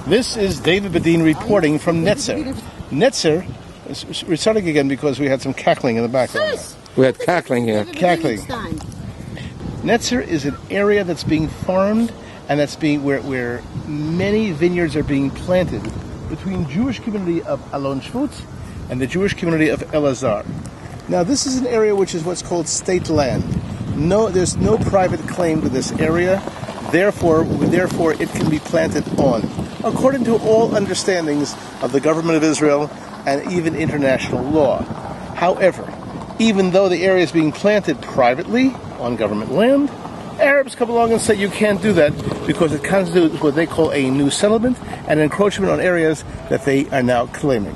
This is David Bedein reporting from Netzer. Netzer, we're starting again because we had some cackling in the background. We had cackling here. Cackling. Netzer is an area that's being farmed and that's being where many vineyards are being planted between Jewish community of Alon Shvut and the Jewish community of Elazar. Now this is an area which is what's called state land. There's no private claim to this area. Therefore, it can be planted on, according to all understandings of the government of Israel and even international law. However, even though the area is being planted privately on government land, Arabs come along and say you can't do that because it constitutes what they call a new settlement and encroachment on areas that they are now claiming.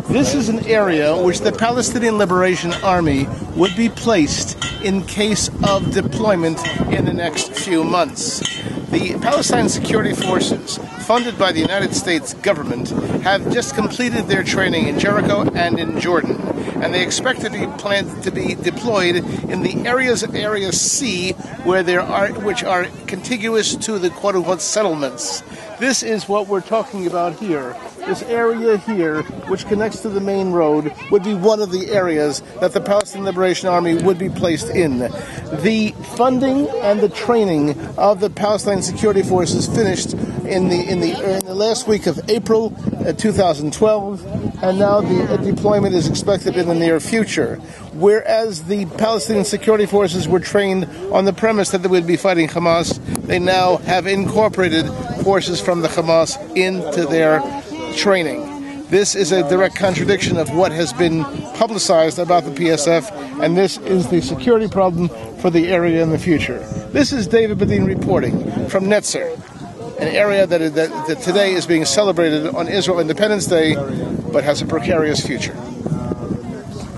This is an area which the Palestinian Liberation Army would be placed in case of deployment in the next few months. The Palestinian Security Forces, funded by the United States government, have just completed their training in Jericho and in Jordan, and they expect to be deployed in the areas of Area C, which are contiguous to the quote-unquote settlements. This is what we're talking about here. This area here, which connects to the main road, would be one of the areas that the Palestinian Liberation Army would be placed in. The funding and the training of the Palestinian Security Forces finished in the last week of April 2012, and now the deployment is expected in the near future. Whereas the Palestinian Security Forces were trained on the premise that they would be fighting Hamas, they now have incorporated forces from the Hamas into their training. This is a direct contradiction of what has been publicized about the PSF, and this is the security problem for the area in the future. This is David Bedein reporting from Netzer, an area that today is being celebrated on Israel Independence Day, but has a precarious future.